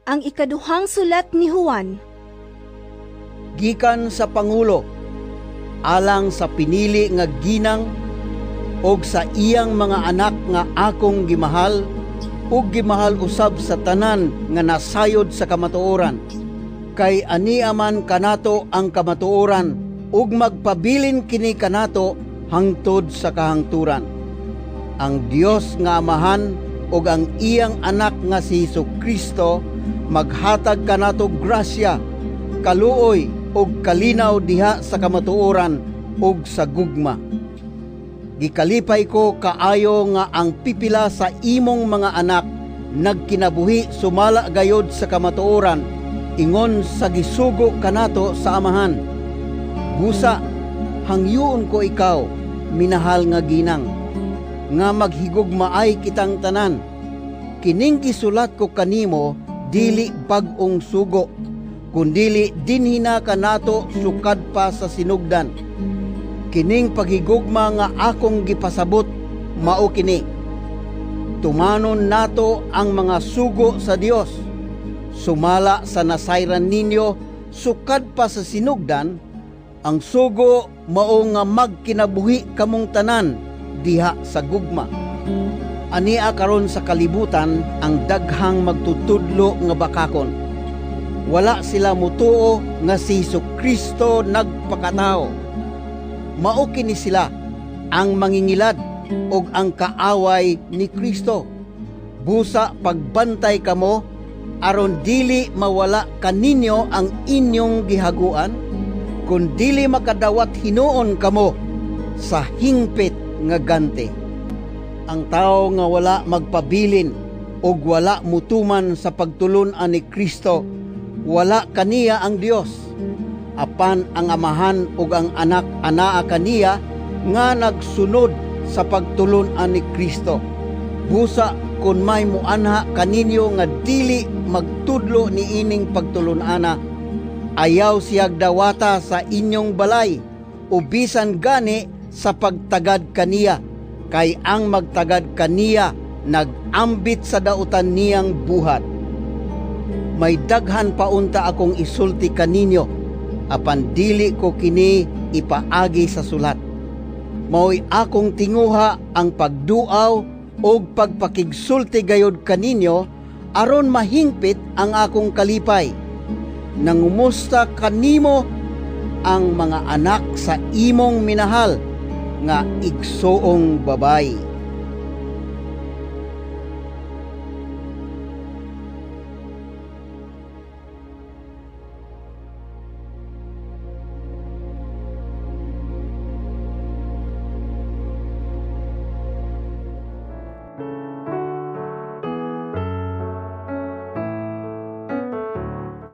Ang ikaduhang sulat ni Juan. Gikan sa Pangulo, alang sa pinili nga ginang, og sa iyang mga anak nga akong gimahal, ug gimahal usab sa tanan nga nasayod sa kamatuoran. Kay aniaman kanato ang kamatuoran, ug magpabilin kini kanato hangtod sa kahangturan. Ang Dios nga Amahan ug ang iyang anak nga si Jesucristo maghatag kanato grasya, kaluoy ug kalinaw diha sa kamatuoran ug sa gugma. Gikalipay ko kaayo nga ang pipila sa imong mga anak nagkinabuhi sumala gayod sa kamatuoran ingon sa gisugo kanato sa Amahan. Busa, hangyoon ko ikaw, minahal nga ginang, nga maghigugmaay kitang tanan. Kining gisulat ko kanimo dili bag-ong sugo, kundili dinhina kanato sukad pa sa sinugdan. Kining paghigugma nga akong gipasabot mao kini: tumanon nato ang mga sugo sa Dios, sumala sa nasayran ninyo sukad pa sa sinugdan. Ang sugo mao nga magkinabuhi kamong tanan diha sa gugma. Ania karon sa kalibutan ang daghang magtutudlo nga bakakon. Wala sila mutuo nga si Jesucristo nagpakatao. Mao kini sila ang mangingilad ug ang kaaway ni Kristo. Busa pagbantay kamo aron dili mawala kaninyo ang inyong gihaguan, kun dili makadawat hinuon kamo sa hingpit nga gante. Ang tao nga wala magpabilin ug wala mutuman sa pagtulon-an ni Kristo, wala kaniya ang Dios. Apan ang Amahan ug ang anak anaa kaniya nga nagsunod sa pagtulon-an ni Kristo. Busa kun may muanha kaninyo nga dili magtudlo ni ining pagtulon-ana, ayaw siyag dawata sa inyong balay, ubisan gani sa pagtagad kaniya, kay ang magtagad kaniya nagambit sa dautan niyang buhat. May daghan paunta akong isulti kaninyo, apan dili ko kini ipaagi sa sulat. Mao'y akong tinguha ang pagduaw o pagpakigsulti gayod kaninyo aron mahingpit ang akong kalipay. Nangumusta kanimo ang mga anak sa imong minahal nga igsoong babay.